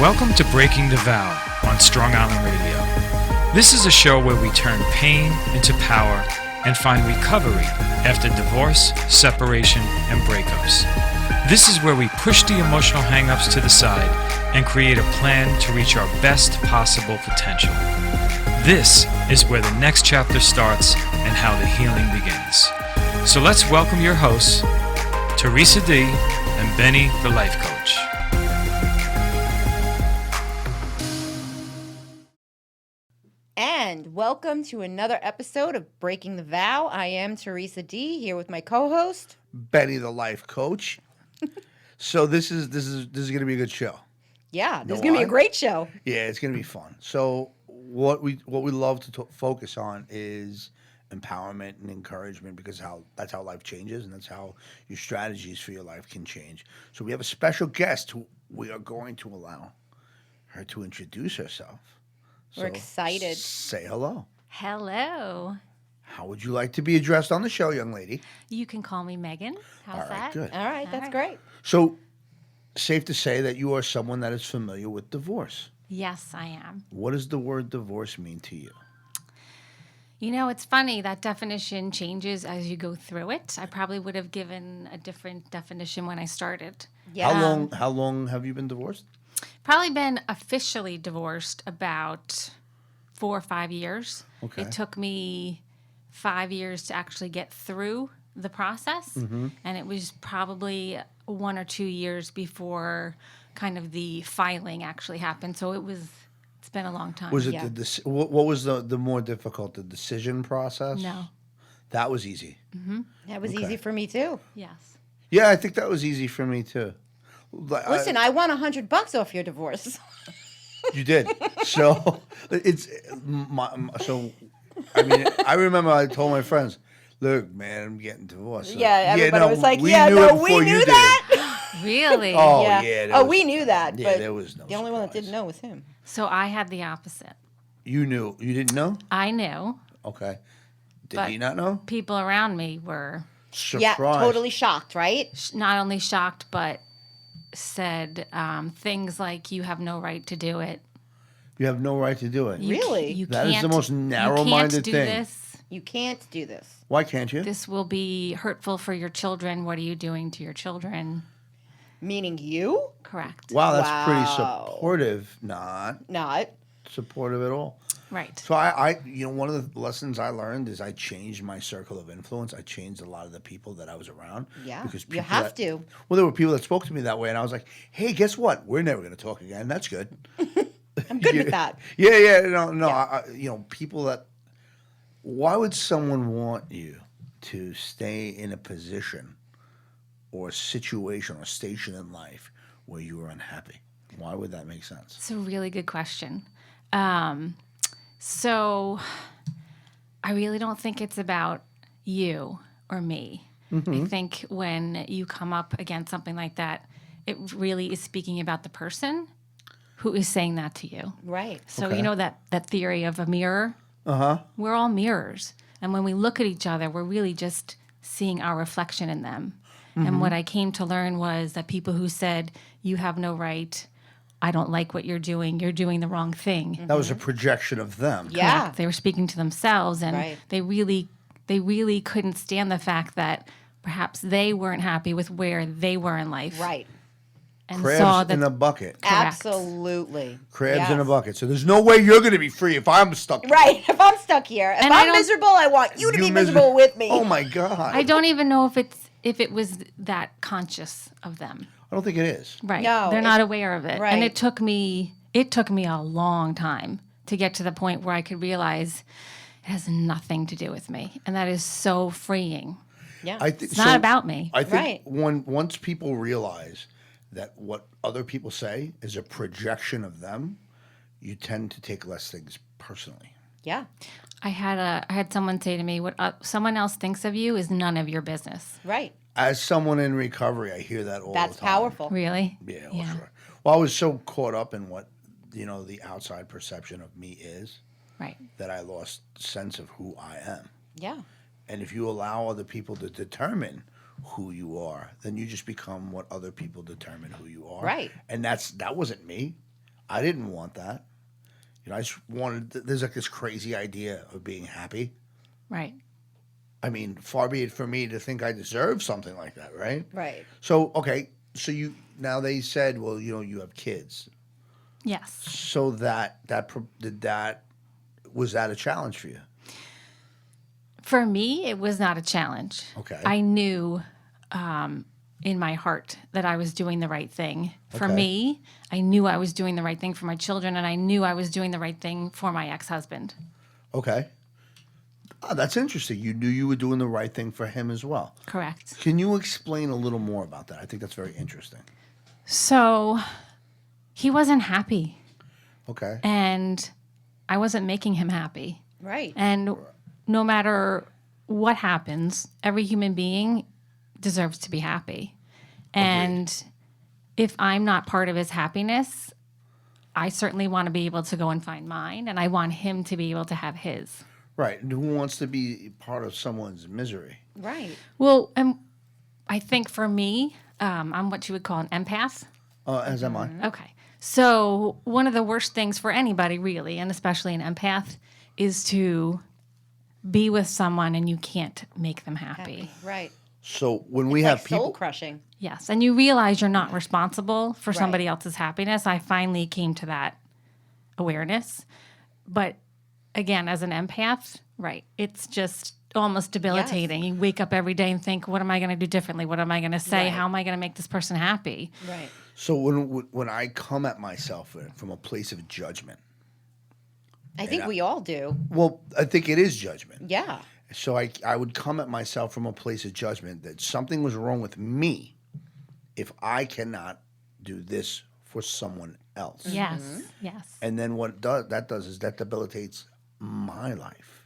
Welcome to Breaking the Vow on Strong Island Radio. This is a show where we turn pain into power and find recovery after divorce, separation, and breakups. This is where we push the emotional hang-ups to the side and create a plan to reach our best possible potential. This is where the next chapter starts and how the healing begins. So let's welcome your hosts, Teresa D. and Benny, the life coach. And welcome to another episode of Breaking the Vow. I am Teresa D. here with my co-host Benny, the life coach. So this is going to be a good show. Yeah, this is going to be a great show. Yeah, it's going to be fun. So what we love to focus on is empowerment and encouragement, because that's how life changes, and that's how your strategies for your life can change. So we have a special guest who we are going to allow her to introduce herself. We're excited. Say hello. Hello. How would you like to be addressed on the show, young lady? You can call me Megan. How's All right, that? good. All right, that's great. So safe to say that you are someone that is familiar with divorce. Yes, I am. What does the word divorce mean to you? You know, it's funny, that definition changes as you go through it. I probably would have given a different definition when I started. Yeah. How long have you been divorced? Probably been officially divorced about 4 or 5 years. Okay. It took me 5 years to actually get through the process. Mm-hmm. And it was probably 1 or 2 years before kind of the filing actually happened. So it's been a long time. Was it Yeah. what was the more difficult, the decision process? No. That was easy. That was Okay. easy for me too. Yes. Yeah, I think that was easy for me too. Listen, I won $100 off your divorce. You did. So I remember I told my friends, "Look, man, I'm getting divorced." So, Yeah, everybody was like, we "Yeah, knew no, it we before knew you did." that." Really? Oh Yeah. yeah. Oh, we knew that, Yeah, but there was no. the only one that surprise. didn't know was him. So I had the opposite. You knew. You didn't know? I knew. Okay. Did But- he not know? People around me were Surprise. Yeah, totally shocked, right? not only shocked, but said things like, you have no right to do it. You have no right to do it. Really? You That is the can't- most narrow-minded you can't do thing. This. You can't do this. Why can't you? This will be hurtful for your children. What are you doing to your children? Meaning you? Correct. Wow, that's pretty Wow. supportive. Not Not. supportive at all. Right. So I one of the lessons I learned is I changed my circle of influence. I changed a lot of the people that I was around. Yeah, because you people have to. Well, there were people that spoke to me that way, and I was like, "Hey, guess what? We're never going to talk again. That's good." I'm good with that. Yeah. No. People that. Why would someone want you to stay in a position, or a situation, or station in life where you are unhappy? Why would that make sense? It's a really good question. So I really don't think it's about you or me. I think when you come up against something like that, it really is speaking about the person who is saying that to you. Right. So Okay. you know that theory of a mirror? We're all mirrors. And when we look at each other, we're really just seeing our reflection in them. And what I came to learn was that people who said, you have no right, I don't like what you're doing the wrong thing. That was a projection of them. Yeah. Correct. They were speaking to themselves, and Right. they really couldn't stand the fact that perhaps they weren't happy with where they were in life. Right. And Crabs saw that in a bucket. Correct. Absolutely. Crabs in a Yes. bucket. So there's no way you're going to be free if I'm stuck. here. Right. If I'm stuck here, if And I I'm don't- miserable, I want you to You be miserable with me. Oh my God. I don't even know if it was that conscious of them. I don't think it is. Right. No, They're not aware of it. right. And it took me a long time to get to the point where I could realize it has nothing to do with me. And that is so freeing. Yeah. It's not about me. I think Right. once people realize that what other people say is a projection of them, you tend to take less things personally. yeah. I had someone say to me, what someone else thinks of you is none of your business. Right. As someone in recovery, I hear that all That's the time. powerful. Really? Yeah, well, sure. Well, I was so caught up in what the outside perception of me is Right. that I lost sense of who I am. Yeah. And if you allow other people to determine who you are, then you just become what other people determine who you are. Right. And that wasn't me. I didn't want that. I just wanted. There's like this crazy idea of being happy. Right. I mean, far be it for me to think I deserve something like that, right? Right. So okay, so now they said, well, you have kids. Yes. So was that a challenge for you? For me, it was not a challenge. Okay. I knew in my heart that I was doing the right thing. For Okay. me, I knew I was doing the right thing for my children, and I knew I was doing the right thing for my ex-husband. Okay. Oh, that's interesting. You knew you were doing the right thing for him as well. Correct. Can you explain a little more about that? I think that's very interesting. So he wasn't happy, Okay. and I wasn't making him happy. Right. And no matter what happens, every human being deserves to be happy. And if I'm not part of his happiness, I certainly want to be able to go and find mine, and I want him to be able to have his. Right. And who wants to be part of someone's misery? Right. Well, I think for me, I'm what you would call an empath. As am I. Okay. So one of the worst things for anybody, really, and especially an empath, is to be with someone and you can't make them happy. Right. So when we Like have soul people, crushing. Yes. And you realize you're not responsible for Right. somebody else's happiness. I finally came to that awareness. But again, as an empath, right, it's just almost debilitating. You wake up every day and think, what am I going to do differently? What am I going to say? Right. How am I going to make this person happy? Right. so when I come at myself from a place of judgment, I think we all do. well, I think it is judgment. Yeah. So I would come at myself from a place of judgment that something was wrong with me if I cannot do this for someone else. Yes. Yes. And then what that does is that debilitates my life.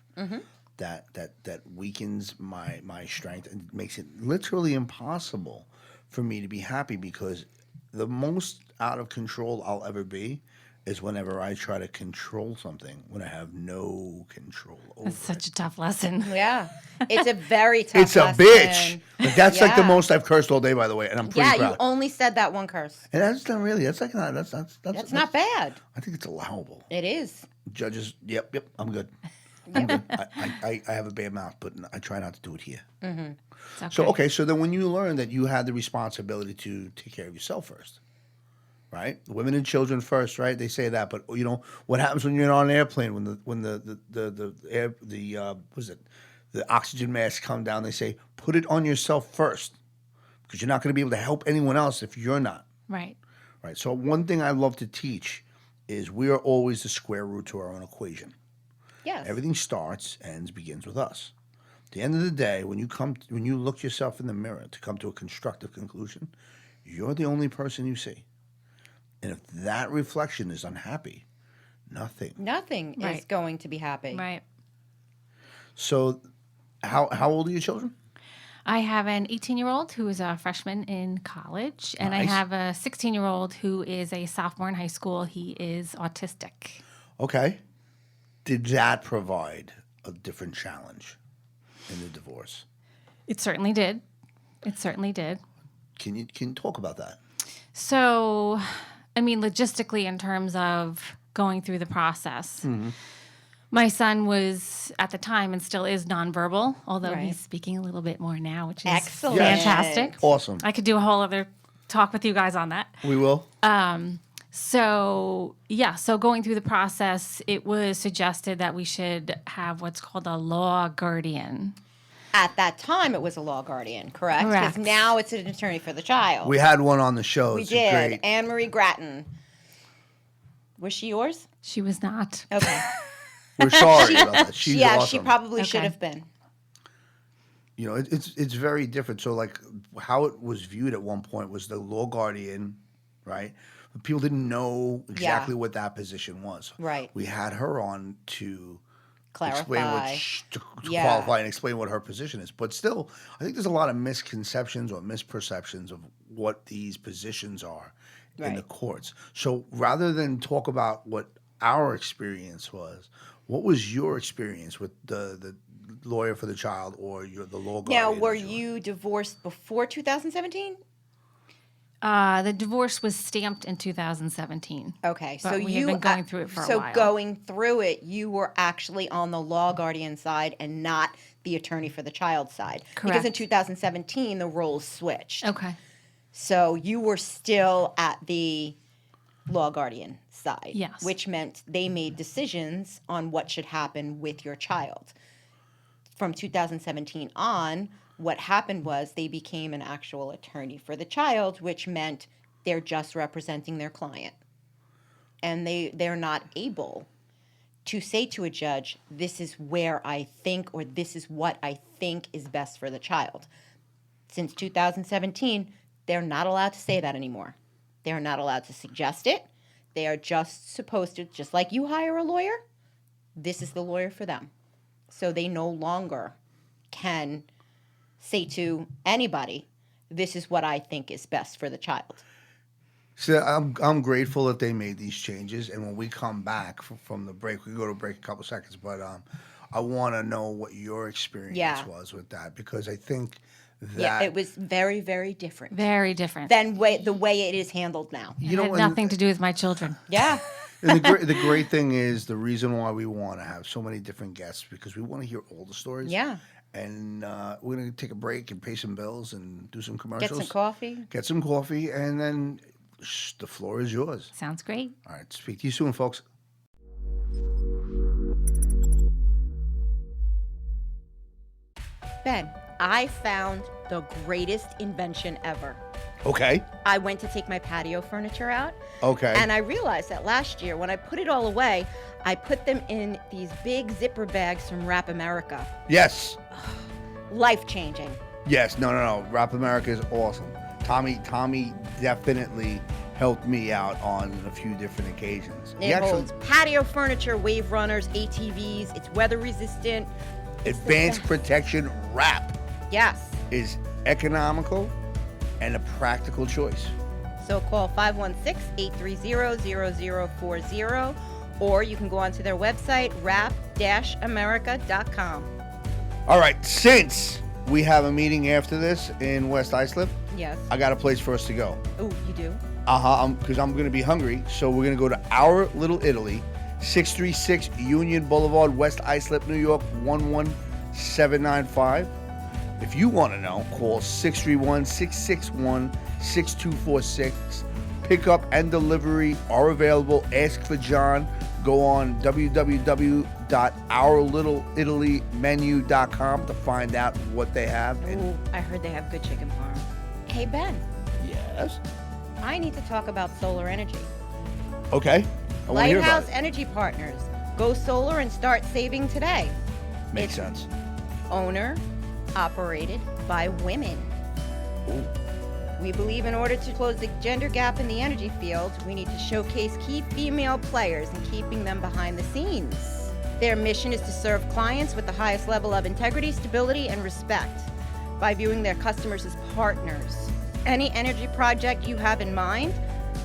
That weakens my strength and makes it literally impossible for me to be happy, because the most out of control I'll ever be is whenever I try to control something when I have no control over That's such a tough lesson. Yeah. It's a very tough It's a lesson. bitch. Like, that's like the Yeah. most I've cursed all day, by the way, and I'm pretty Yeah, proud. you only said that one curse. And that's not really. That's like not. That's not bad. I think it's allowable. It is. Judges. Yep. I'm good. I'm good. I have a bad mouth, but I try not to do it here. It's okay. So okay. So then, when you learn that you had the responsibility to take care of yourself first, right? Women and children first, right? They say that, but what happens when you're on an airplane when the oxygen masks come down? They say put it on yourself first, because you're not going to be able to help anyone else if you're not. Right. Right. So one thing I love to teach is we are always the square root to our own equation. Yes. Everything starts, ends, begins with us. At the end of the day, when you look yourself in the mirror to come to a constructive conclusion, you're the only person you see. And if that reflection is unhappy, nothing. Nothing is Right. going to be happy. Right. So how old are your children? I have an 18-year-old who is a freshman in college, and I Nice. have a 16-year-old who is a sophomore in high school. He is autistic. Okay. Did that provide a different challenge in the divorce? It certainly did. It certainly did. Can you talk about that? So, I mean, logistically, in terms of going through the process, my son was at the time and still is nonverbal, although Right. he's speaking a little bit more now, which is Excellent. fantastic. Awesome. I could do a whole other talk with you guys on that. We will. So going through the process, it was suggested that we should have what's called a law guardian. At that time, it was a law guardian, correct? Correct. Because now it's an attorney for the child. We had one on the show. We It's did. great. Anne Marie Grattan. Was she yours? She was not. Okay. We're sorry about that. She's yeah, awesome. she probably should Okay. have been. It's very different. So like how it was viewed at one point was the law guardian, right? But people didn't know exactly what that position was. Right. We had her on to explain Clarify. to Yeah. qualify and explain what her position is. But still, I think there's a lot of misconceptions or misperceptions of what these positions are in the Right. courts. So rather than talk about what our experience was, what was your experience with the lawyer for the child or the law guardian? Now, were as you you divorced before 2017? The divorce was stamped in 2017. Okay, But so we you have been going through it for a so while. going through it, you were actually on the law guardian side and not the attorney for the child side. Because in Correct. 2017 the roles switched. Okay. So you were still at the law guardian side. Yes. Which meant they made decisions on what should happen with your child. From 2017 on, what happened was they became an actual attorney for the child, which meant they're just representing their client. And they're not able to say to a judge, this is where I think, or this is what I think is best for the child. Since 2017, they're not allowed to say that anymore. They're not allowed to suggest it. They are just supposed to, just like you hire a lawyer, this is the lawyer for them. So they no longer can say to anybody, this is what I think is best for the child. So I'm grateful that they made these changes, and when we come back from the break, we go to break a couple seconds, but I want to know what your experience was with that, because I think that Yeah, it was very, very different Very different. than the way it is handled now. you it know had nothing to do with my children. Yeah. and the great thing is the reason why we want to have so many different guests, because we want to hear all the stories. Yeah. And we're gonna take a break and pay some bills and do some Get commercials. some coffee. Get some coffee, and then the floor is yours. Sounds great. All right, speak to you soon, folks. Ben, I found the greatest invention ever. Okay. I went to take my patio furniture out, Okay. and I realized that last year when I put it all away, I put them in these big zipper bags from Wrap America. Yes. Life-changing. Yes. No. Rap America is awesome. Tommy definitely helped me out on a few different occasions. He It actually holds patio furniture, wave runners, ATVs. It's weather resistant. It's the advanced best. protection wrap Yes. is economical and a practical choice. So call 516-830-0040, or you can go onto their website, wrap-america.com. All right, since we have a meeting after this in West Islip, Yes. I got a place for us to go. Oh, you do? Because I'm going to be hungry. So we're going to go to Our Little Italy, 636 Union Boulevard, West Islip, New York, 11795. If you want to know, call 631-661-6246. Pickup and delivery are available. Ask for John. Go on www.ourlittleItalymenu.com to find out what they have. And Oh, I heard they have good chicken parm. Hey, Ben, yes. I need to talk about solar energy. Okay. I want to hear about Lighthouse it. Energy Partners. Go solar and start saving today. Makes sense. Owner, operated by women. Ooh. We believe in order to close the gender gap in the energy field, we need to showcase key female players and keeping them behind the scenes. Their mission is to serve clients with the highest level of integrity, stability, and respect by viewing their customers as partners. Any energy project you have in mind,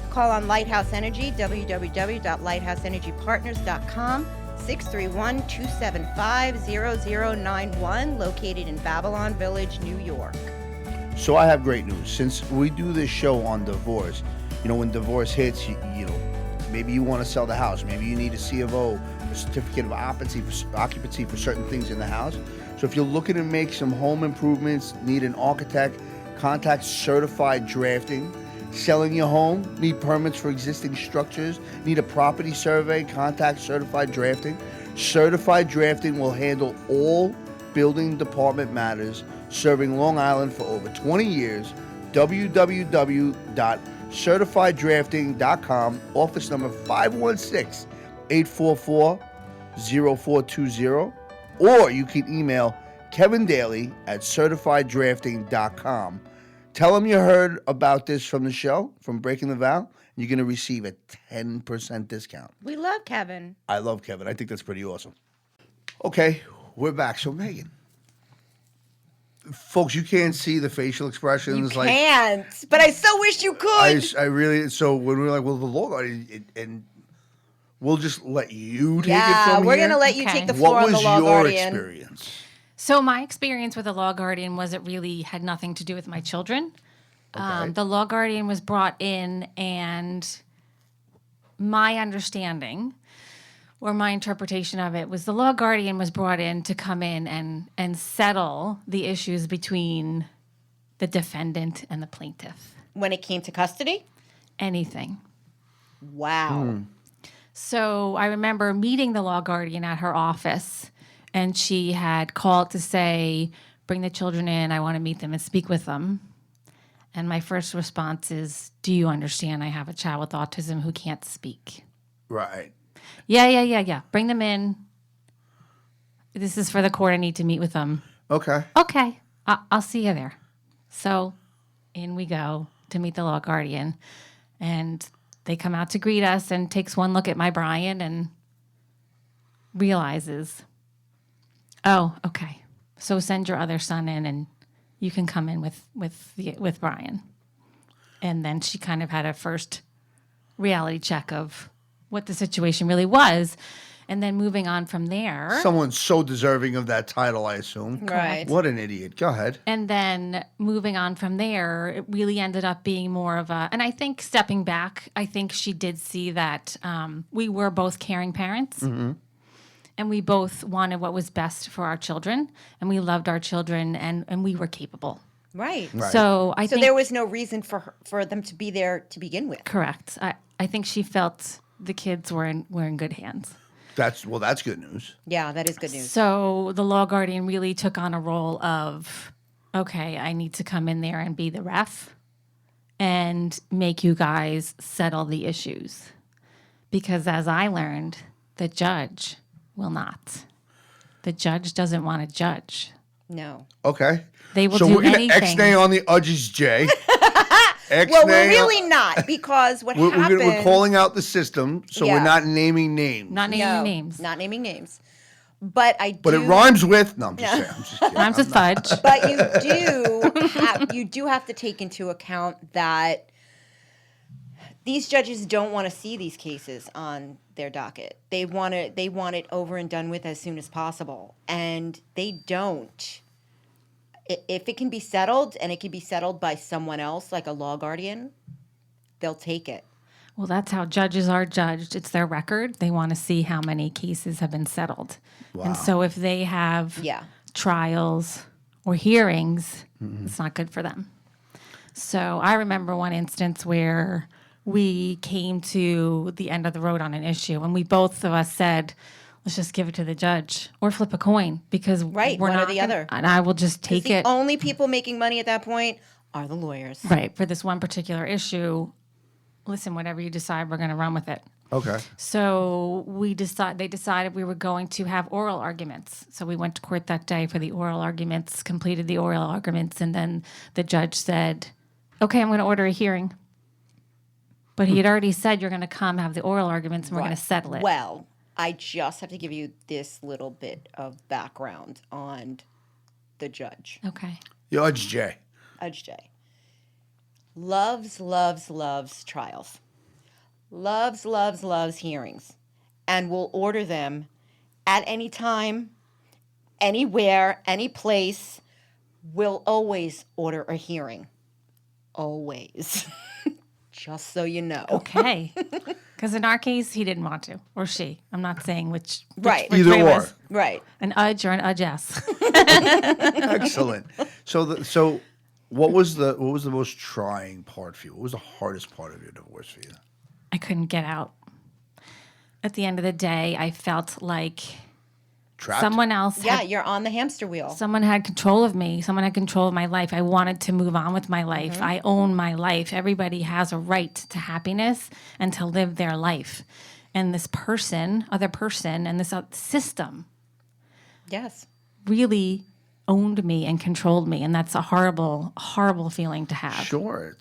call on Lighthouse Energy, www.lighthouseenergypartners.com, 631-275-0091, located in Babylon Village, New York. So I have great news. Since we do this show on divorce, when divorce hits, you know, maybe you want to sell the house. Maybe you need a C of O, a certificate of occupancy for certain things in the house. So if you're looking to make some home improvements, need an architect, contact Certified Drafting. Selling your home, need permits for existing structures, need a property survey, contact Certified Drafting. Certified Drafting will handle all building department matters, serving Long Island for over 20 years. www.certifieddrafting.com, office number 516-844-0420, or you can email Kevin Daly at certifieddrafting.com. Tell them you heard about this from the show, from Breaking the Vow. You're going to receive a 10% discount. We love Kevin. I love Kevin. I think that's pretty awesome. Okay, we're back. So, Megan, folks, you can't see the facial expressions. You can't, but I so wish you could. I really. So when we're like, well, the law guardian, and we'll just let you take it from we're here. gonna let you Okay. take the floor What on the was law your guardian. experience? So my experience with a law guardian was it really had nothing to do with my children. Okay. The law guardian was brought in, and my understanding or my interpretation of it was the law guardian was brought in to come in and settle the issues between the defendant and the plaintiff. When it came to custody? Anything. Wow. So I remember meeting the law guardian at her office, and she had called to say, bring the children in, I want to meet them and speak with them. And my first response is, do you understand I have a child with autism who can't speak? Right. Yeah. Bring them in. This is for the court. I need to meet with them. Okay. Okay, I'll see you there. So in we go to meet the law guardian. And they come out to greet us and takes one look at my Brian and realizes, oh, okay. So send your other son in and you can come in with Brian. And then she kind of had a first reality check of what the situation really was. And then moving on from there. Someone so deserving of that title, I assume. Right. What an idiot. Go ahead. And then moving on from there, it really ended up being more of a, and I think stepping back, I think she did see that we were both caring parents. Mm-hmm. And we both wanted what was best for our children. And we loved our children and we were capable. Right. So I think there was no reason for them to be there to begin with. correct. I think she felt the kids were in good hands. That's good news. Yeah, that is good news. So the law guardian really took on a role of, okay, I need to come in there and be the ref and make you guys settle the issues. Because as I learned, the judge will not. The judge doesn't want to judge. No. Okay. They will so do we're gonna anything. X-nay on the Udges J. Well, we're really not, because what happened... We're calling out the system, so Yeah. we're not naming names. Not naming names. Not naming names. But But it rhymes with... No, I'm just saying. I'm just kidding. Rhymes with fudge. But you do have to take into account that these judges don't want to see these cases on their docket. They want it over and done with as soon as possible, and they don't. If it can be settled, and it can be settled by someone else, like a law guardian, they'll take it. Well, that's how judges are judged. It's their record. They want to see how many cases have been settled. Wow. And so if they have Yeah. trials or hearings, it's not good for them. So I remember one instance where we came to the end of the road on an issue, and we both of us said, let's just give it to the judge or flip a coin, because Right, we're one or not the gonna- other. And I will just take The it. only people making money at that point are the lawyers. Right. For this one particular issue, listen, whatever you decide, we're going to run with it. Okay. So they decided we were going to have oral arguments. So we went to court that day for the oral arguments, completed the oral arguments, and then the judge said, okay, I'm going to order a hearing. But he had already said, you're going to come have the oral arguments and we're going to settle it. Well, I just have to give you this little bit of background on the judge. Okay. Judge J. Judge J. Loves trials. Loves hearings. And will order them at any time, anywhere, any place. Will always order a hearing. Always. Just so you know. Okay. Because in our case, he didn't want to, or she. I'm not saying which Right. which Either way it or. was. Right. An udge or an udge-s. Excellent. So what was the most trying part for you? What was the hardest part of your divorce for you? I couldn't get out. At the end of the day, I felt like Trapped? someone else Yeah, had you're on the hamster wheel. someone had control of me. Someone had control of my life. I wanted to move on with my life. Mm-hmm. I own my life. Everybody has a right to happiness and to live their life. And this other person, and this system Yes. really owned me and controlled me. And that's a horrible, horrible feeling to have. Sure.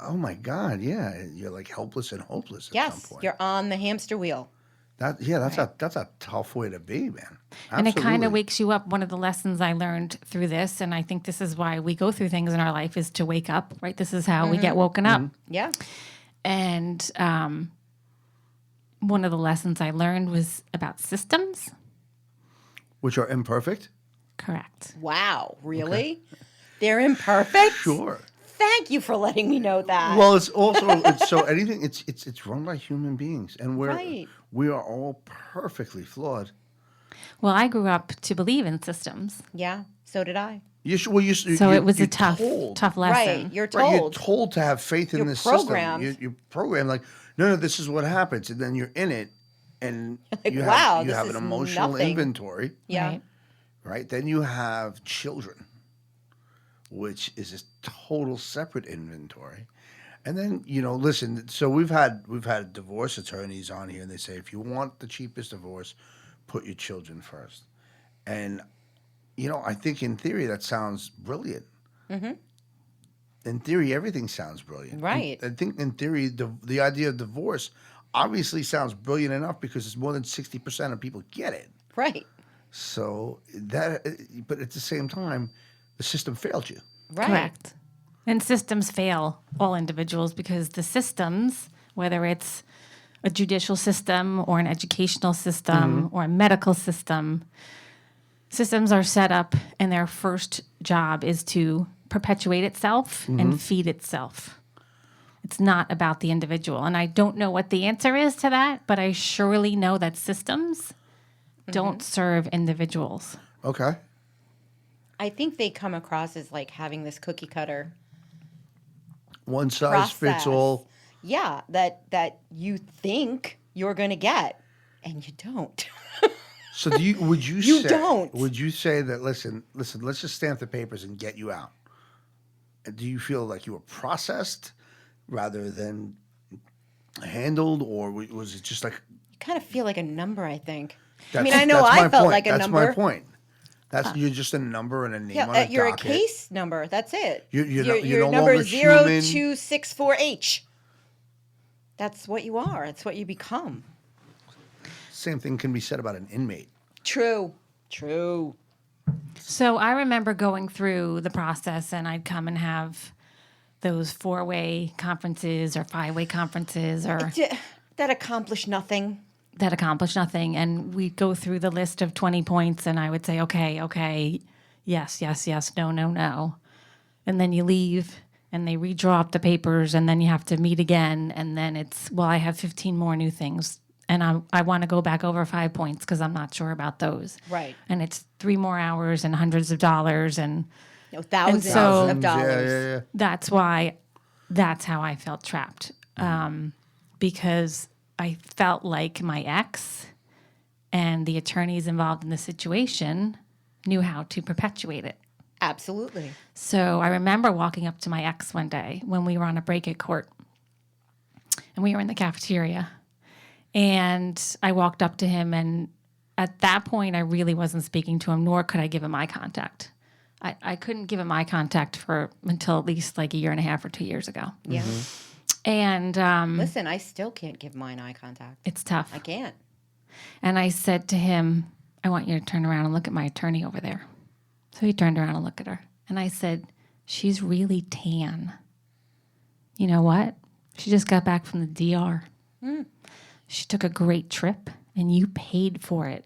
Oh my God. Yeah. You're like helpless and hopeless at some Yes. point. You're on the hamster wheel. That's a tough way to be, man. And it kind Absolutely. of wakes you up. One of the lessons I learned through this, and I think this is why we go through things in our life, is to wake up, right? This is how we get woken up. Yeah. And one of the lessons I learned was about systems. Which are imperfect? Correct. Wow. Really? They're imperfect? Sure. thank you for letting me know that. Well, it's also so anything. It's run by human beings, and Right. we are all perfectly flawed. Well, I grew up to believe in systems. Yeah, so did I. So it was a tough lesson. Right, you're Right, you're told. told to have faith in You're this programmed. system. You're programmed like, no, this is what happens, and then you're in it, and Like, you wow, have, you this have is an emotional nothing. inventory, Yeah. Right. right? Then you have children, which is a total separate inventory. And then, listen, so we've had divorce attorneys on here, and they say if you want the cheapest divorce, put your children first. And I think in theory that sounds brilliant. Mm-hmm. In theory, everything sounds brilliant. Right. I think in theory, the idea of divorce obviously sounds brilliant enough because it's more than 60% of people get it. Right. So but at the same time, the system failed you. Right. Correct. And systems fail all individuals because the systems, whether it's a judicial system or an educational system or a medical system, systems are set up and their first job is to perpetuate itself and feed itself. It's not about the individual. And I don't know what the answer is to that, but I surely know that systems don't serve individuals. Okay. I think they come across as like having this cookie cutter One size process. fits all. Yeah, that you think you're going to get, and you don't. So would you You say, don't. Would you say that, listen, let's just stamp the papers and get you out? Do you feel like you were processed rather than handled, or was it just like... You kind of feel like a number, I think. That's- I know that's I my felt point. like a That's number. my point. You're just a number and a name on Yeah, a you're docket. a case number. That's it. You're no number longer human. 0264H. That's what you are. That's what you become. Same thing can be said about an inmate. True. So I remember going through the process and I'd come and have those 4-way conferences or 5-way conferences or That accomplished nothing. that accomplished nothing. And we'd go through the list of 20 points and I would say, okay, yes, no. And then you leave and they redraw up the papers and then you have to meet again. And then it's, well, I have 15 more new things. And I want to go back over 5 points because I'm not sure about those. Right. And it's 3 more hours and hundreds of dollars. And Thousands so- of dollars. Yeah. that's how I felt trapped. Because I felt like my ex and the attorneys involved in the situation knew how to perpetuate it. Absolutely. So I remember walking up to my ex one day when we were on a break at court and we were in the cafeteria. And I walked up to him, and at that point, I really wasn't speaking to him, nor could I give him eye contact. I couldn't give him eye contact until at least like a year and a half or 2 years ago. Yeah. And Listen, I still can't give mine eye contact. it's tough. I can't. And I said to him, I want you to turn around and look at my attorney over there. So he turned around and looked at her. And I said, she's really tan. You know what? She just got back from the DR. She took a great trip, and you paid for it.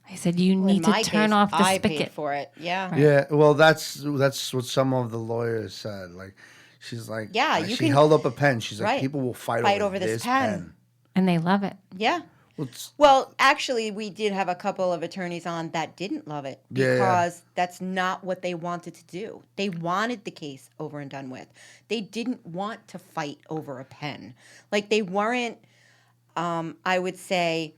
I said, you In need to my turn case, off the I spigot. paid for it. Yeah. Yeah, well, that's what some of the lawyers said. Like, she's like, Yeah, you she can- held up a pen. She's like, Right. people will fight over this pen. And they love it. Yeah. Well, it's- Well, actually, we did have a couple of attorneys on that didn't love it Yeah. because that's not what they wanted to do. They wanted the case over and done with. They didn't want to fight over a pen. Like, they weren't, I would say,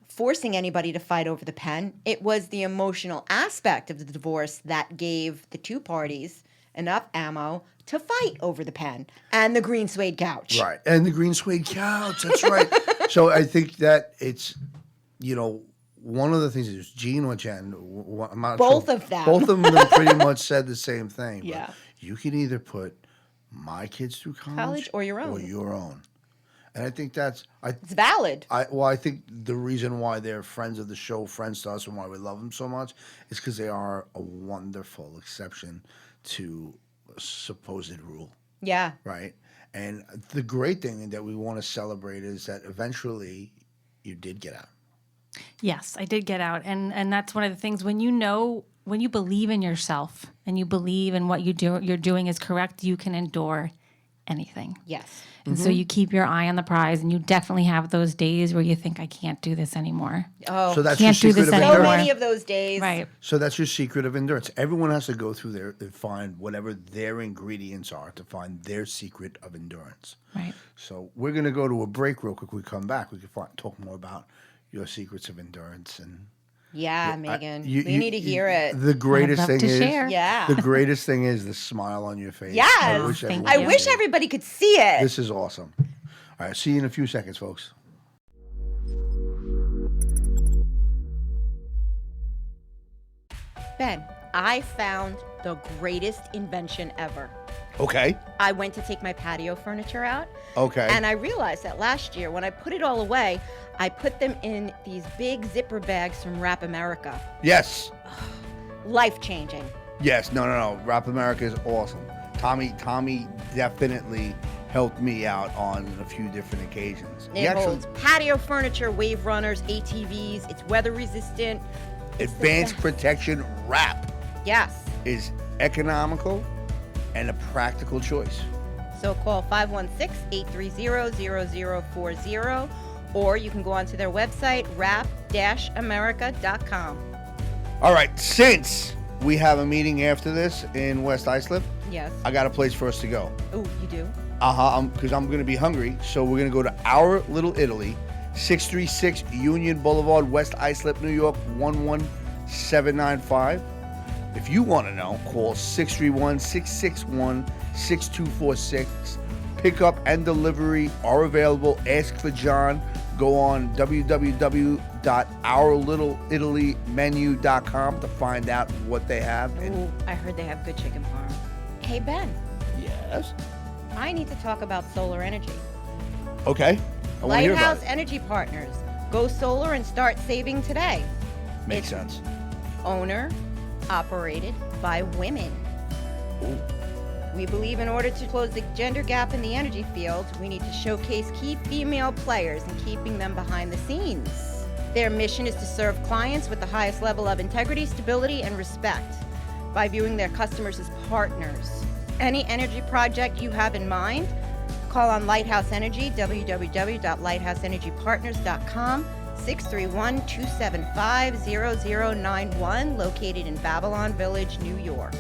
forcing anybody to fight over the pen. It was the emotional aspect of the divorce that gave the two parties enough ammo to fight over the pen and the green suede couch. Right. And the green suede couch. That's right. So I think that it's, one of the things is Gene or Jen. I'm not Both sure, of them. Both of them pretty much said the same thing. But Yeah. you can either put my kids through college or your own. Or your own. And I think that's It's valid. I think the reason why they're friends of the show, friends to us, and why we love them so much is because they are a wonderful exception to a supposed rule. Yeah. Right. And the great thing that we want to celebrate is that eventually you did get out. Yes, I did get out. And that's one of the things when you know when you believe in yourself and you believe in what you're doing is correct, you can endure anything. Yes. And so you keep your eye on the prize, and you definitely have those days where you think, I can't do this anymore. Oh, So that's Can't your do secret this of anymore. so endurance. many of those days. Right. So that's your secret of endurance. Everyone has to go through there and find whatever their ingredients are to find their secret of endurance. Right. So we're going to go to a break real quick. When we come back, we can talk more about your secrets of endurance. And Yeah, Megan. you- we you- need to hear it. The greatest love thing to is share. Yeah. the greatest thing is the smile on your face. Yes. I wish Thank everyone you. I wish could see it. everybody could see it. This is awesome. All right, see you in a few seconds, folks. Ben, I found the greatest invention ever. Okay. I went to take my patio furniture out, Okay. and I realized that last year when I put it all away, I put them in these big zipper bags from Wrap America. Yes. Life-changing. Yes. No. Rap America is awesome. Tommy definitely helped me out on a few different occasions. He It actually holds patio furniture, wave runners, ATVs. It's weather resistant. It's the advanced best. protection wrap Yes. is economical and a practical choice. So call 516-830-0040, or you can go onto their website, wrap-america.com. All right, since we have a meeting after this in West Islip, Yes. I got a place for us to go. Oh, you do? Because I'm going to be hungry. So we're going to go to Our Little Italy, 636 Union Boulevard, West Islip, New York, 11795. If you want to know, call 631-661-6246. Pickup and delivery are available. Ask for John. Go on www.ourlittleItalymenu.com to find out what they have. And Oh, I heard they have good chicken parm. Hey, Ben, yes. I need to talk about solar energy. Okay. I want to hear about Lighthouse it. Energy Partners. Go solar and start saving today. Makes sense. Owner, operated by women. Ooh. We believe in order to close the gender gap in the energy field, we need to showcase key female players and keeping them behind the scenes. Their mission is to serve clients with the highest level of integrity, stability, and respect by viewing their customers as partners. Any energy project you have in mind, call on Lighthouse Energy, www.lighthouseenergypartners.com, 631-275-0091, located in Babylon Village, New York.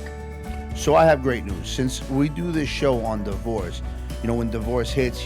So I have great news. Since we do this show on divorce, when divorce hits,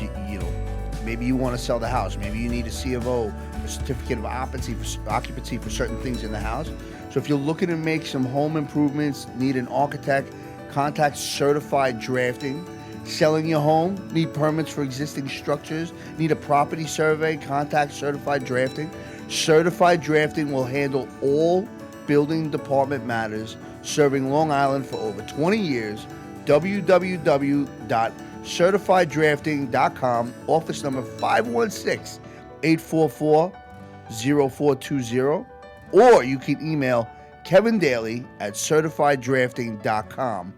maybe you want to sell the house. Maybe you need a C of O, a certificate of occupancy for certain things in the house. So if you're looking to make some home improvements, need an architect, contact Certified Drafting. Selling your home, need permits for existing structures, need a property survey, contact Certified Drafting. Certified Drafting will handle all building department matters, serving Long Island for over 20 years. www.certifieddrafting.com, office number 516-844-0420, or you can email Kevin Daly at certifieddrafting.com.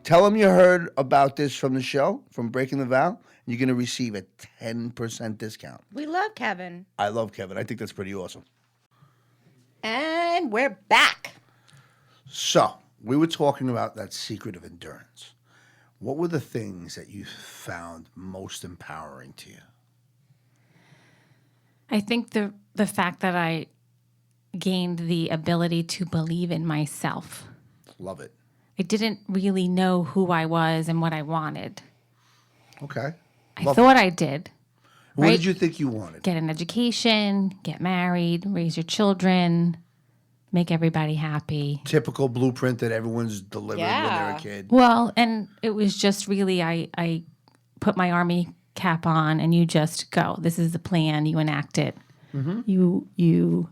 Tell them you heard about this from the show, from Breaking the Vow. You're going to receive a 10% discount. We love Kevin. I love Kevin. I think that's pretty awesome. And we're back. So, we were talking about that secret of endurance. What were the things that you found most empowering to you? I think the fact that I gained the ability to believe in myself. Love it. I didn't really know who I was and what I wanted. Okay. I Love thought I did. What right? did you think you wanted? Get an education, get married, raise your children, make everybody happy. Typical blueprint that everyone's delivered when they're Yeah. a kid. Well, and it was just really, I put my army cap on and you just go. This is the plan. You enact it. Mm-hmm. You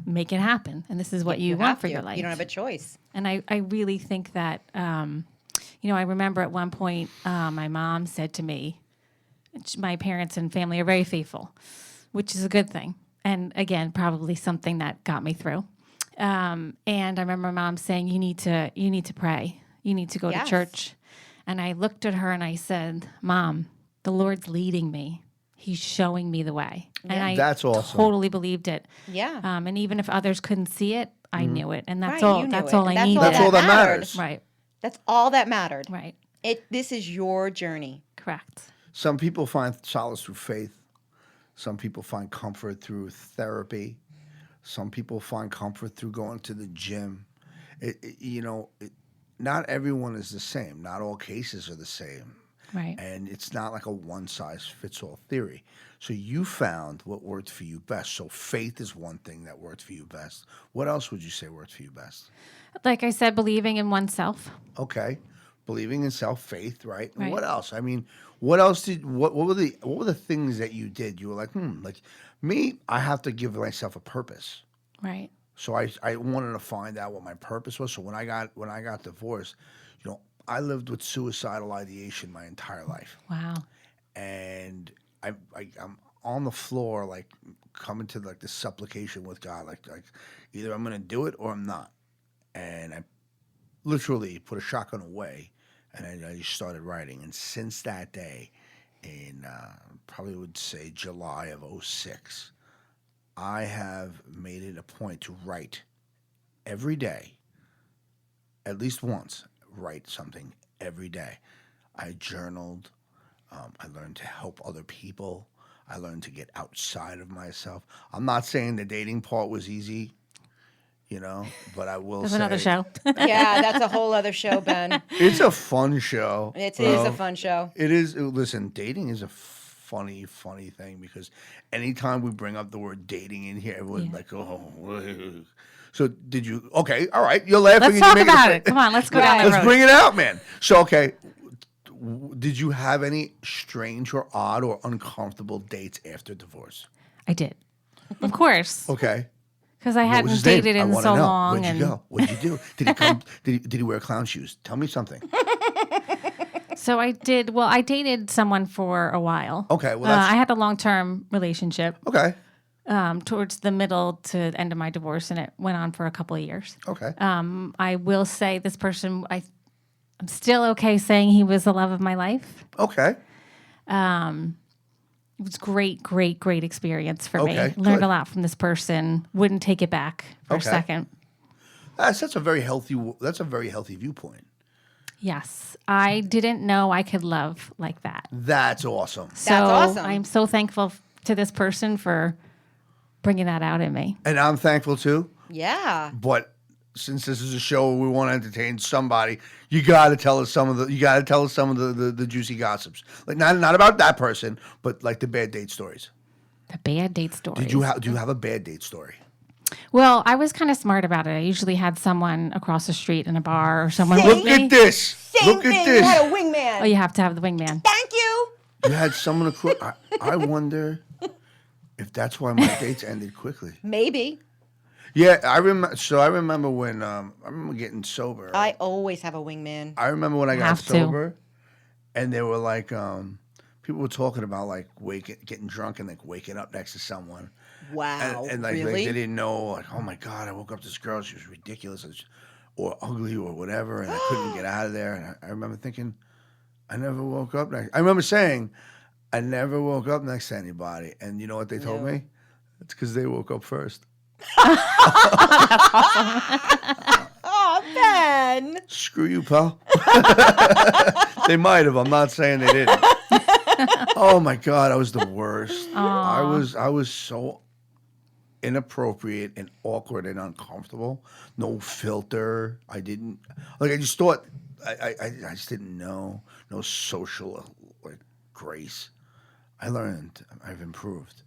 make it happen. And this is what you want have for to. your life. You don't have a choice. And I really think that, I remember at one point my mom said to me, my parents and family are very faithful, which is a good thing. And again, probably something that got me through. And I remember mom saying, you need to pray. You need to go Yes. to church. And I looked at her and I said, Mom, the Lord's leading me. he's showing me the way. And I That's awesome. totally believed it. Yeah. And even if others couldn't see it, I knew it. And that's Right, all you knew that's it. all And I that's needed. all That's all that mattered. matters. Right. That's all that mattered. Right. This is your journey. Correct. Some people find solace through faith. Some people find comfort through therapy. Some people find comfort through going to the gym. Not everyone is the same. Not all cases are the same. Right. And it's not like a one-size-fits-all theory. So you found what worked for you best. So faith is one thing that worked for you best. What else would you say worked for you best? Like I said, believing in oneself. Okay. Believing in self, faith, right? And Right. what else? I mean, what else what were the things that you did? You were like, like me, I have to give myself a purpose. Right. So I wanted to find out what my purpose was. So when I got divorced, I lived with suicidal ideation my entire life. Wow. And I'm on the floor, like coming to like this supplication with God, like either I'm gonna do it or I'm not. And I literally put a shotgun away, and I just started writing. And since that day, in probably would say July of '06, I have made it a point to write every day, at least once. Write something every day. I journaled. I learned to help other people. I learned to get outside of myself. I'm not saying the dating part was easy, but I will There's say another show. Yeah, that's a whole other show, Ben. it's a fun show. It is a fun show. It is. Listen, dating is a funny thing because anytime we bring up the word dating in here, everyone's like, oh. So did you? Okay, all right. You're laughing. Let's talk about it. Come on, let's go down that Let's road. bring it out, man. So, okay, did you have any strange or odd or uncomfortable dates after divorce? I did. Of course. Okay. Because I What was hadn't his name? dated I in wanna so know. long. Where'd you go? What'd you do? Did he come? Did he wear clown shoes? Tell me something. So I did. Well, I dated someone for a while. Okay, well, that's- I had a long-term relationship Okay. towards the middle to the end of my divorce, and it went on for a couple of years. Okay. I will say this person, I'm still okay saying he was the love of my life. Okay. It was great experience for me. Okay, Learned good. a lot from this person. Wouldn't take it back for a Okay. second. That's a very healthy. That's a very healthy viewpoint. Yes, I didn't know I could love like that. That's awesome. So That's awesome. I'm so thankful to this person for bringing that out in me. And I'm thankful too. Yeah. But since this is a show where we want to entertain somebody, you got to tell us some of the juicy gossips. Like not about that person, but like the bad date stories. The bad date stories. Do you have a bad date story? Well, I was kind of smart about it. I usually had someone across the street in a bar or someone Same. with Look me. at this. Same Look thing. at You this. had a wingman. Oh, you have to have the wingman. Thank you. You had someone across. I wonder if that's why my dates ended quickly. Maybe. Yeah, I remember. So I remember when I remember getting sober. I always have a wingman. I remember when I got Have to. sober, and they were like, people were talking about like getting drunk and like waking up next to someone, Wow. and like really? they didn't know, like, oh my god, I woke up to this girl, she was ridiculous, or ugly, or whatever, and I couldn't get out of there. And I remember thinking, I never woke up next. I remember saying, I never woke up next to anybody, and you know what they told me? It's because they woke up first. Oh, Ben. Screw you, pal. They might have. I'm not saying they didn't. Oh my god, I was the worst. I was so inappropriate and awkward and uncomfortable. No filter. I just thought I just didn't know. No social like grace. I've improved.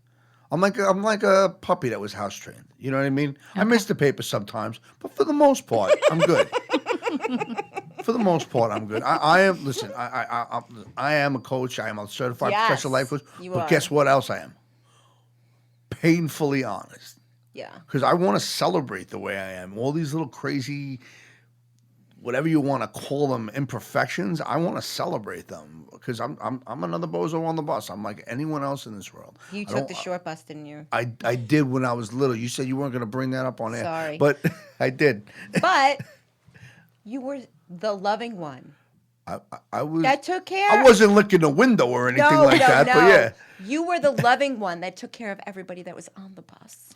I'm like a puppy that was house trained. You know what I mean? I miss the paper sometimes, but for the most part, I'm good. For the most part, I'm good. I am. Listen, I am a coach. I am a certified Yes, professional life coach. you But are. guess what else I am? Painfully honest. Yeah. Because I want to celebrate the way I am. All these little crazy, whatever you want to call them, imperfections. I want to celebrate them because I'm another bozo on the bus. I'm like anyone else in this world. You took the short bus, didn't you? I did when I was little. You said you weren't going to bring that up on air. Sorry. But I did. But you were the loving one. I was. That took care. I wasn't licking the window or anything like that, but yeah. You were the loving one that took care of everybody that was on the bus.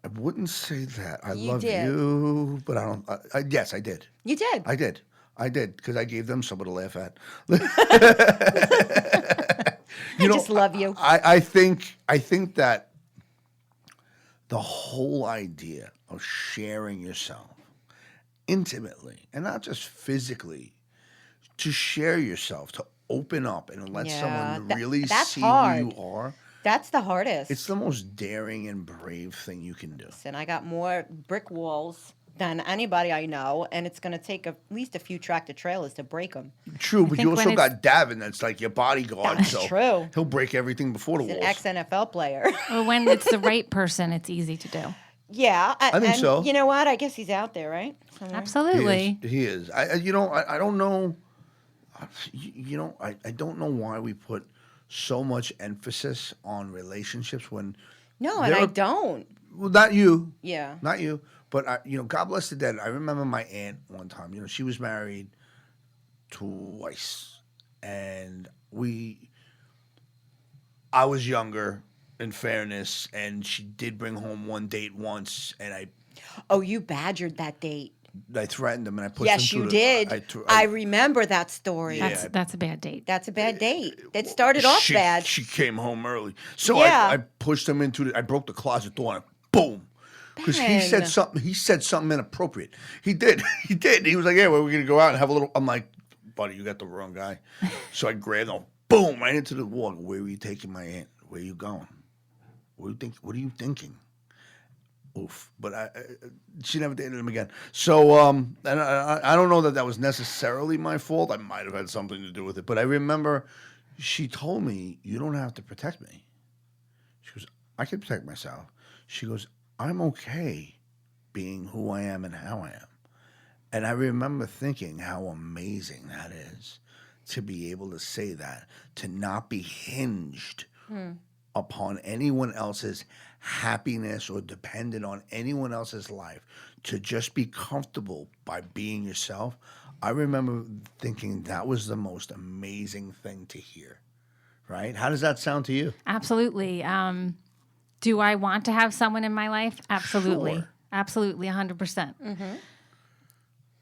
I wouldn't say that. I You love did. you, but I don't. Yes, I did. You did. I did because I gave them someone to laugh at. I just love you. I think that the whole idea of sharing yourself intimately and not just physically, to share yourself, to open up and let someone really see hard. who you are. That's the hardest. It's the most daring and brave thing you can do. And I got more brick walls than anybody I know, and it's going to take at least a few tractor trailers to break them. True, but you also got Davin that's like your bodyguard. That's so true. He'll break everything before the He's walls. an ex-NFL player. Well, when it's the right person, it's easy to do. Yeah. I think so. You know what? I guess he's out there, right? Somewhere. Absolutely. He is. I don't know. I don't know why we put so much emphasis on relationships when. No, and I don't. Well, not you. Yeah. Not you. But God bless the dead. I remember my aunt one time. She was married twice, and I was younger. In fairness, and she did bring home one date once, and Oh, you badgered that date. I threatened him, and I pushed him Yes, through you did. I remember that story. Yeah. That's a bad date. That's a bad date. It started off bad. She came home early, so Yeah. I pushed him into I broke the closet door, and boom. Because he said something. He said something inappropriate. He did. He did. He was like, "Yeah, well, we're gonna go out and have a little." I'm like, "Buddy, you got the wrong guy." So I grabbed him, boom, right into the wall. Where were you taking my aunt? Where are you going? What are you thinking? Oof. But she never dated him again. So and I don't know that was necessarily my fault. I might have had something to do with it. But I remember she told me, "You don't have to protect me." She goes, "I can protect myself." She goes, "I'm okay being who I am and how I am." And I remember thinking how amazing that is to be able to say that, to not be hinged upon anyone else's happiness or dependent on anyone else's life, to just be comfortable by being yourself. I remember thinking that was the most amazing thing to hear, right? How does that sound to you? Absolutely. Do I want to have someone in my life? Absolutely. Sure. Absolutely, 100%.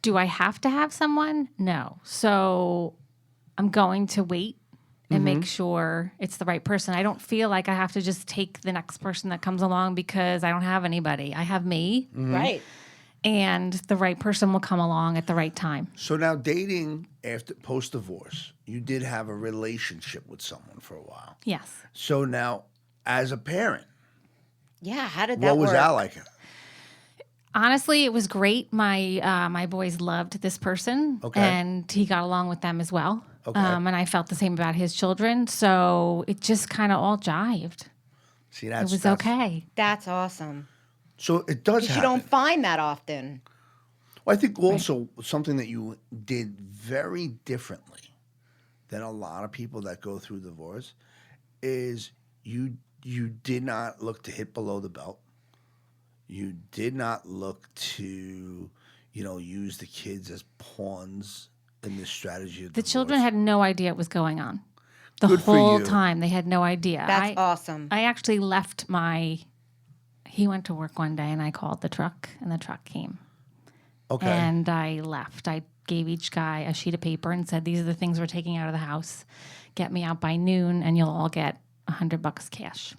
Do I have to have someone? No. So I'm going to wait and make sure it's the right person. I don't feel like I have to just take the next person that comes along because I don't have anybody. I have me. Right. And the right person will come along at the right time. So now dating after post-divorce, you did have a relationship with someone for a while. Yes. So now, as a parent, Yeah. How did that what work? was that like? Honestly, it was great. My boys loved this person, Okay. and he got along with them as well. Okay. And I felt the same about his children, so it just kind of all jived. See, It that's was okay. That's awesome. So it does Because you happen. don't find that often. Well, I think also something that you did very differently than a lot of people that go through divorce is you did not look to hit below the belt. You did not look to, use the kids as pawns in this strategy of The divorce. children had no idea what was going on. The Good for whole you. time, they had no idea. That's awesome. I actually left he went to work one day, and I called the truck, and the truck came. Okay. And I left. I gave each guy a sheet of paper and said, "These are the things we're taking out of the house. Get me out by noon, and you'll all get $100 cash."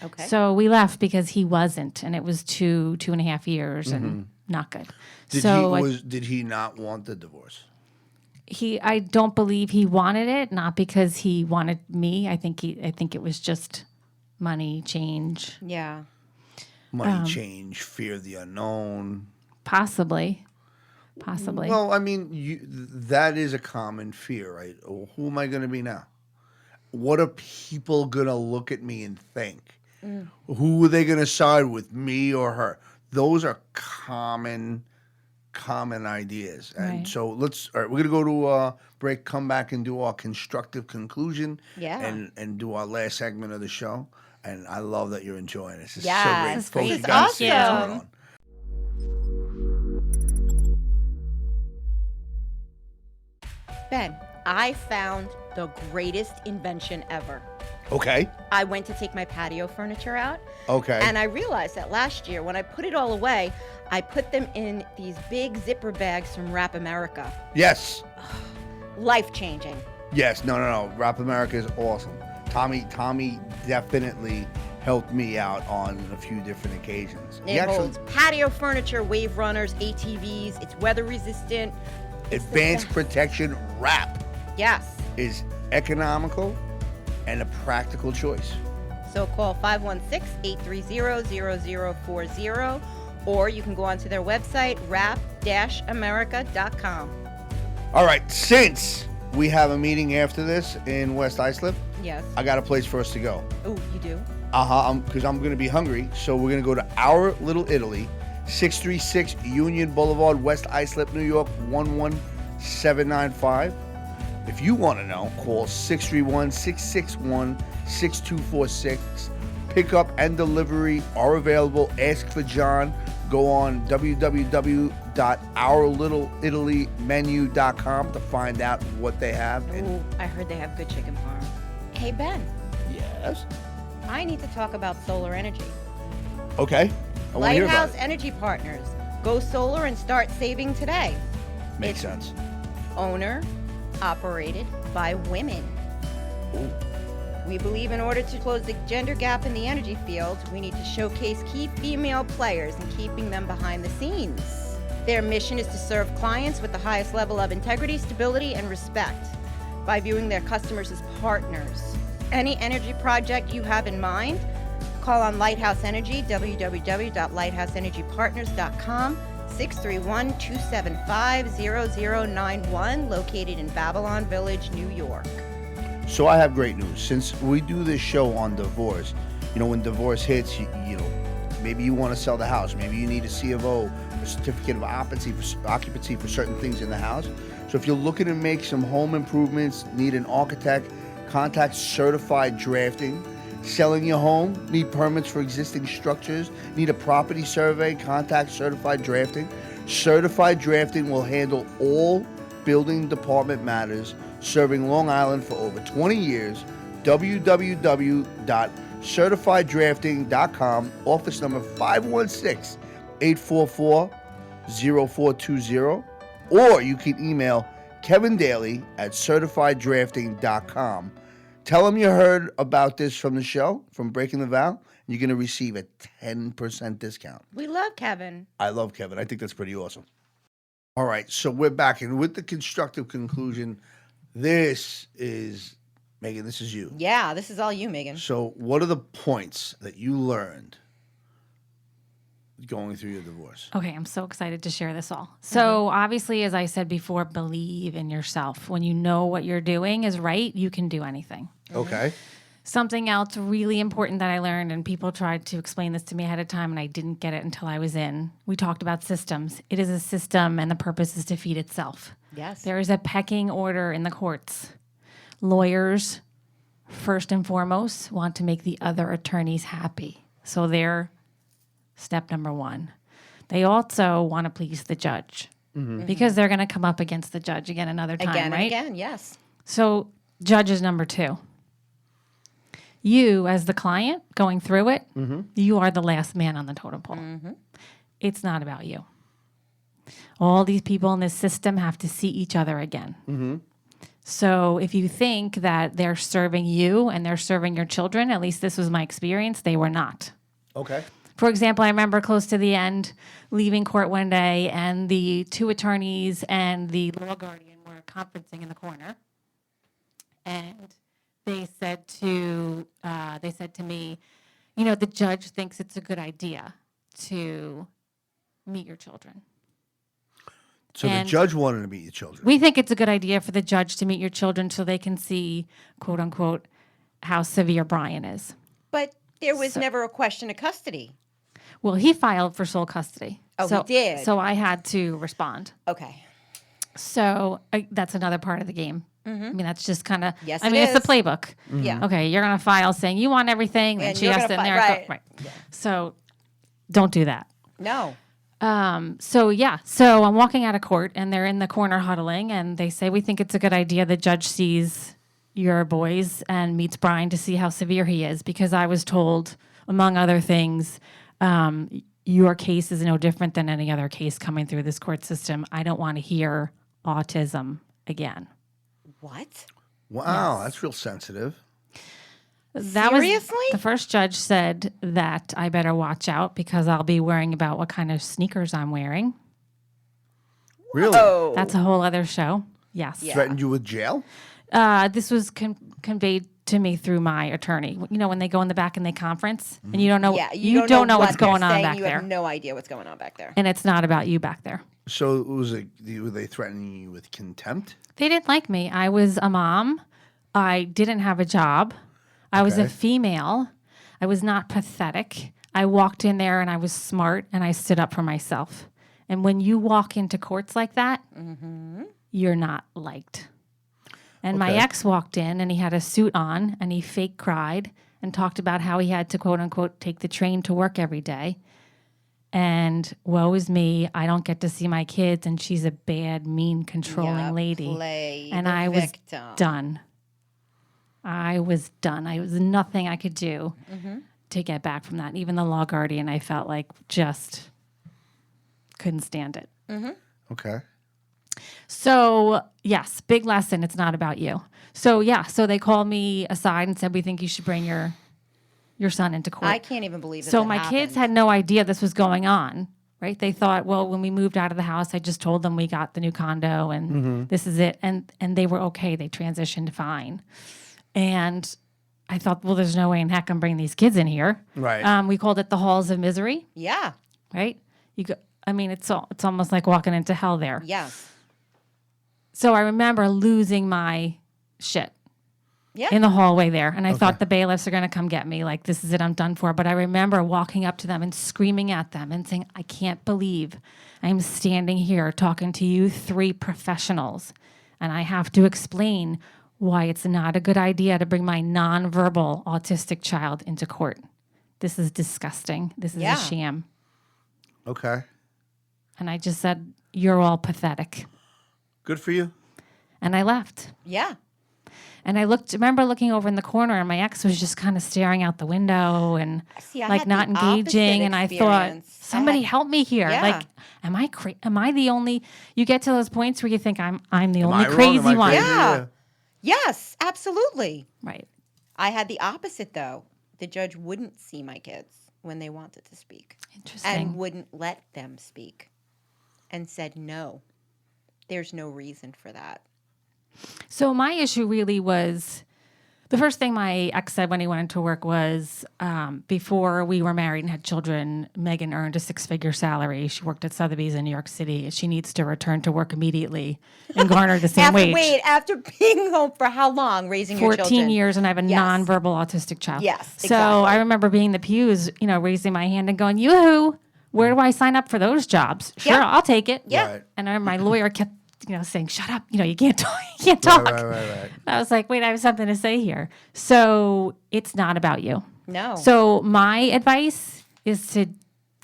Okay. So we left because he wasn't, and it was 2.5 years, and not good. Did he not want the divorce? I don't believe he wanted it, not because he wanted me. I think it was just money, change, Yeah. Money change, fear of the unknown. possibly. Well, I mean, that is a common fear, right? Oh, who am I going to be now? What are people going to look at me and think? Who are they going to side with, me or her? Those are common ideas. And Right. so all right, we're going to go to a break, come back and do our constructive conclusion. Yeah. And do our last segment of the show. And I love that you're enjoying this. It's Yes, so great. this is Folks, great. you gotta see what's Awesome. going on. Ben, I found the greatest invention ever. Okay. I went to take my patio furniture out. Okay. And I realized that last year, when I put it all away, I put them in these big zipper bags from Wrap America. Yes. Life-changing. Yes. No. Rap America is awesome. Tommy definitely helped me out on a few different occasions. It holds patio furniture, wave runners, ATVs. It's weather resistant. Advanced protection wrap Yes. is economical and a practical choice. So call 516-830-0040, or you can go onto their website, wrap-america.com. All right, since we have a meeting after this in West Islip, Yes. I got a place for us to go. Oh, you do? Because I'm going to be hungry, so we're going to go to Our Little Italy, 636 Union Boulevard, West Islip, New York, 11795. If you want to know, call 631-661-6246. Pickup and delivery are available. Ask for John. Go on www.ourlittleItalymenu.com to find out what they have. Oh, I heard they have good chicken parm. Hey, Ben, Yes. I need to talk about solar energy. Okay. I want to hear about Lighthouse it. Energy Partners. Go solar and start saving today. Makes sense. Owner, operated by women. Ooh. We believe in order to close the gender gap in the energy field, we need to showcase key female players and keeping them behind the scenes. Their mission is to serve clients with the highest level of integrity, stability, and respect by viewing their customers as partners. Any energy project you have in mind, call on Lighthouse Energy, www.lighthouseenergypartners.com, 631-275-0091, located in Babylon Village, New York. So I have great news. Since we do this show on divorce, when divorce hits, you know, maybe you want to sell the house. Maybe you need a C of O, a certificate of occupancy for certain things in the house. So if you're looking to make some home improvements, need an architect, contact Certified Drafting. Selling your home, need permits for existing structures, need a property survey, contact Certified Drafting. Certified Drafting will handle all building department matters, serving Long Island for over 20 years. www.certifieddrafting.com, office number 516-844-0420, or you can email Kevin Daly at certifieddrafting.com. Tell them you heard about this from the show, from Breaking the Vow. You're going to receive a 10% discount. We love Kevin. I love Kevin. I think that's pretty awesome. All right, so we're back. And with the constructive conclusion, this is, Megan, this is you. Yeah, this is all you, Megan. So what are the points that you learned going through your divorce? Okay, I'm so excited to share this all. So, obviously, as I said before, believe in yourself. When you know what you're doing is right, you can do anything. Okay. Something else really important that I learned, and people tried to explain this to me ahead of time, and I didn't get it until I was in. We talked about systems. It is a system, and the purpose is to feed itself. Yes. There is a pecking order in the courts. Lawyers, first and foremost, want to make the other attorneys happy. So they're step number one. They also want to please the judge because they're going to come up against the judge again another time, Again right? and again, yes. So judge is number two. You, as the client going through it, you are the last man on the totem pole. It's not about you. All these people in this system have to see each other again. So if you think that they're serving you and they're serving your children, at least this was my experience, they were not. Okay. For example, I remember close to the end, leaving court one day, and the two attorneys and the law guardian were conferencing in the corner, and they said to me, the judge thinks it's a good idea to meet your children. So And the judge wanted to meet your children. We think it's a good idea for the judge to meet your children so they can see, quote unquote, how severe Brian is. But there was never a question of custody. Well, he filed for sole custody. Oh, he did? So I had to respond. Okay. So that's another part of the game. I mean, that's just kind of, Yes, I it mean, it's the is. playbook. Yeah. Okay, you're going to file saying you want everything, then And she you're has gonna to, fi- and they're right. right. So don't do that. No. So I'm walking out of court and they're in the corner huddling and they say, we think it's a good idea the judge sees your boys and meets Brian to see how severe he is, because I was told, among other things, your case is no different than any other case coming through this court system. I don't want to hear autism again. What? Wow, that's real sensitive. That Seriously? was the first judge said that I better watch out because I'll be worrying about what kind of sneakers I'm wearing. Really? Oh. That's a whole other show. Yes. Yeah. Threatened you with jail? This was conveyed to me through my attorney. You know, when they go in the back and they conference and you don't know, Yeah, you don't know what what's they're going on saying. back You there. have no idea what's going on back there. And it's not about you back there. So were they threatening you with contempt? They didn't like me. I was a mom. I didn't have a job. I was a Okay. female. I was not pathetic. I walked in there and I was smart and I stood up for myself. And when you walk into courts like that, you're not liked. And my Okay. ex walked in and he had a suit on and he fake cried and talked about how he had to, quote unquote, take the train to work every day. And woe is me, I don't get to see my kids and she's a bad, mean, controlling lady. Play And the I victim. was done. I was done. I was nothing I could do to get back from that. Even the law guardian, I felt like just couldn't stand it. Okay. So, yes, big lesson. It's not about you. So, so they called me aside and said, we think you should bring your son into court. I can't even believe that. So that my happened. kids had no idea this was going on, right? They thought, well, when we moved out of the house, I just told them we got the new condo and this is it. And they were okay. They transitioned fine. And I thought, well, there's no way in heck I'm bringing these kids in here. Right. We called it the halls of misery, Yeah. right? It's almost like walking into hell there. Yeah. So I remember losing my shit Yeah. in the hallway there. And I thought the bailiffs are going to come get me. Like, this is it. I'm done for. But I remember walking up to them and screaming at them and saying, I can't believe I'm standing here talking to you three professionals. And I have to explain why it's not a good idea to bring my nonverbal autistic child into court. This is disgusting. This is Yeah. a sham. Okay. And I just said, you're all pathetic. Good for you. And I left. Yeah. And I remember looking over in the corner, and my ex was just kind of staring out the window and See, I like had not the engaging. opposite And I thought, experience. somebody help me here. Yeah. Like, am I the only? You get to those points where you think I'm the Am only I wrong? Am crazy I one, crazy? Yeah. Yes, absolutely. right? I had the opposite though. The judge wouldn't see my kids when they wanted to speak Interesting. and wouldn't let them speak and said no. There's no reason for that. So my issue really was the first thing my ex said when he went into work was before we were married and had children, Megan earned a 6-figure salary. She worked at Sotheby's in New York City. She needs to return to work immediately and garner the same wage. After being home for how long raising your 14 children? years, and I have a Yes. nonverbal autistic child. Yes, So exactly. I remember being in the pews, raising my hand and going, yoo-hoo, where do I sign up for those jobs? Sure, Yeah. I'll take it. Yeah. Right. And I remember my lawyer kept, saying, shut up, you can't talk. You can't talk. Right. I was like, wait, I have something to say here. So it's not about you. No. So my advice is to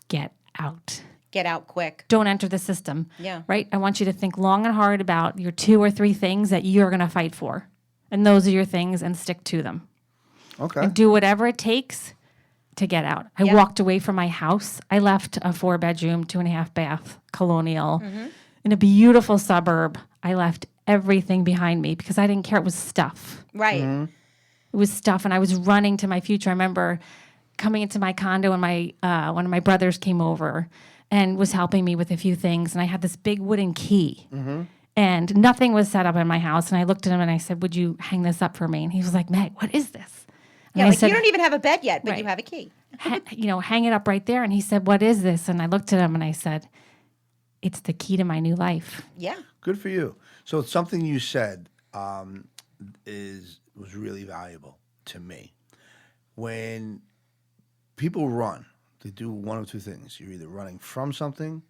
get out. Get out quick. Don't enter the system. Yeah. Right? I want you to think long and hard about your 2 or 3 things that you're going to fight for. And those are your things, and stick to them. Okay. And do whatever it takes to get out. I Yeah. walked away from my house. I left a 4-bedroom, 2.5 bath colonial in a beautiful suburb. I left everything behind me because I didn't care. It was stuff. Right. It was stuff, and I was running to my future. I remember coming into my condo, and my one of my brothers came over and was helping me with a few things, and I had this big wooden key, and nothing was set up in my house. And I looked at him and I said, "Would you hang this up for me?" And he was like, "Meg, what is this?" And Yeah, I like said, you don't even have a bed yet, but Right. you have a key. hang it up right there. And he said, "What is this?" And I looked at him and I said, "It's the key to my new life." Yeah. Good for you. So it's something you said was really valuable to me. When people run, they do one of two things. You're either running from something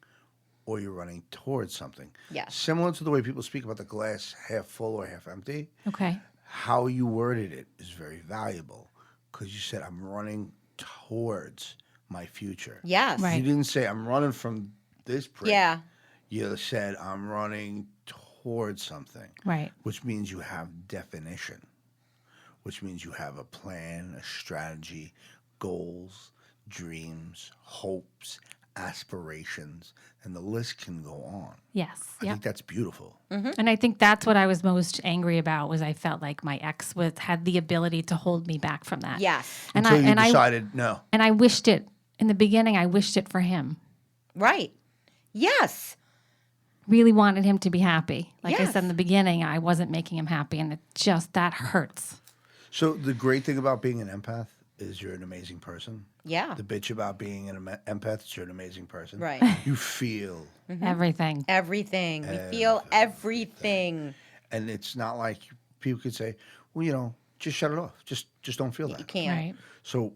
or you're running towards something. Yes. Similar to the way people speak about the glass half full or half empty, Okay. how you worded it is very valuable because you said, I'm running towards my future. Yes. Right. You didn't say, I'm running from this print. Yeah. You said, I'm running towards something. Right. Which means you have definition, which means you have a plan, a strategy, goals, dreams, hopes, aspirations, and the list can go on. Yes. I think that's beautiful. And I think that's what I was most angry about was I felt like my ex had the ability to hold me back from that. Yes. And Until you I decided no. and I wished it in the beginning. I wished it for him. Right. Yes. Really wanted him to be happy. Like I Yes. said in the beginning, I wasn't making him happy, and that hurts. So the great thing about being an empath is you're an amazing person. Yeah. The bitch about being an empath is you're an amazing person. Right. You feel, Everything. Everything. We feel everything. and it's not like people could say, well, just shut it off. Just don't feel that. You can't. Right. So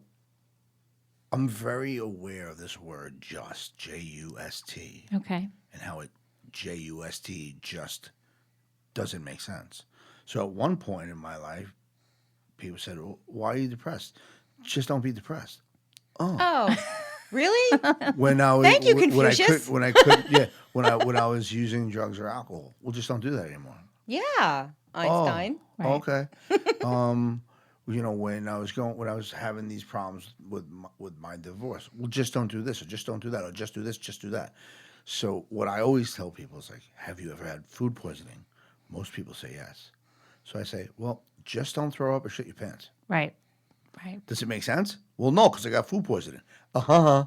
I'm very aware of this word just, J-U-S-T, Okay. and how it J-U-S-T just doesn't make sense. So at one point in my life, people said, well, why are you depressed? Just don't be depressed. Oh, really? When I was, Thank you, when I Confucius. when I could, yeah, when I was using drugs or alcohol, well, just don't do that anymore. Yeah. Einstein. Oh, Right. okay. When I was having these problems with my divorce, well, just don't do this, or just don't do that, or just do this, just do that. So what I always tell people is like, have you ever had food poisoning? Most people say yes. So I say, well, just don't throw up or shit your pants. Right. Right. Does it make sense? Well, no, because I got food poisoning. Uh-huh.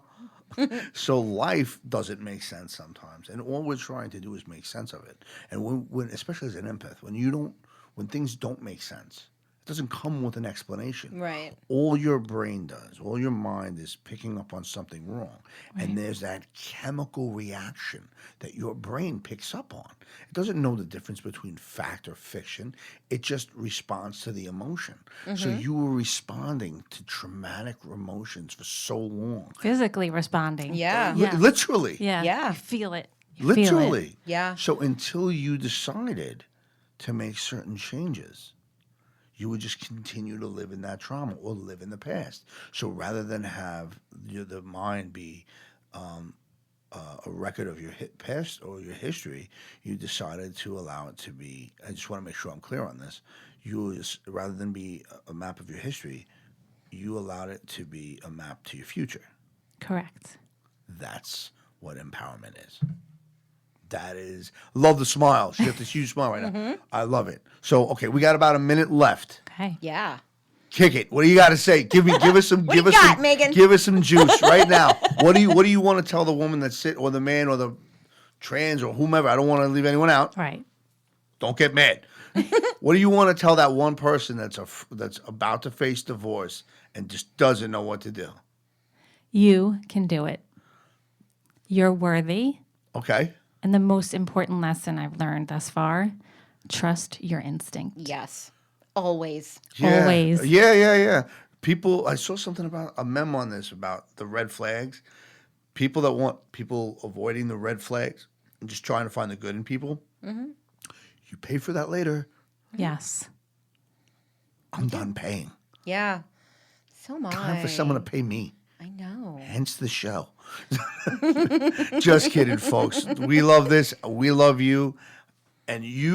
So life doesn't make sense sometimes, and all we're trying to do is make sense of it. And when especially as an empath, when things don't make sense, it doesn't come with an explanation. Right. All your brain does, all your mind is picking up on something wrong, and there's that chemical reaction that your brain picks up on. It doesn't know the difference between fact or fiction. It just responds to the emotion. So you were responding to traumatic emotions for so long. Physically responding. Yeah. Yeah. Literally. Yeah. Yeah. You feel it. You feel it. Literally. Yeah. So until you decided to make certain changes, you would just continue to live in that trauma or live in the past. So rather than have the mind be a record of your past or your history, you decided to allow it to be. I just want to make sure I'm clear on this. Rather than be a map of your history, you allowed it to be a map to your future. Correct. That's what empowerment is. That is, love the smile. She got this huge smile right now. I love it. So, okay, we got about a minute left. Okay. Yeah. Kick it. What do you got to say? Give us some. What do you got, Megan? Give us some juice right now. What do you want to tell the woman that's or the man or the trans or whomever? I don't want to leave anyone out. Right. Don't get mad. What do you want to tell that one person that's about to face divorce and just doesn't know what to do? You can do it. You're worthy. Okay. And the most important lesson I've learned thus far, trust your instinct. Yes. Always. Yeah. Always. Yeah. People, I saw something about a memo on this about the red flags. People avoiding the red flags and just trying to find the good in people. You pay for that later. Yes. I'm done paying. Yeah. So am I. Time for someone to pay me. I know. Hence the show. Just kidding, folks. We love this. We love you, and we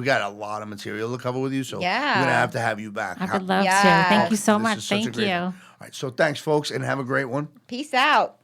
got a lot of material to cover with you. So Yeah. we're gonna have you back. I would love to. Yes. Thank you so This much. is such a Thank great you. one. All right. So thanks, folks, and have a great one. Peace out.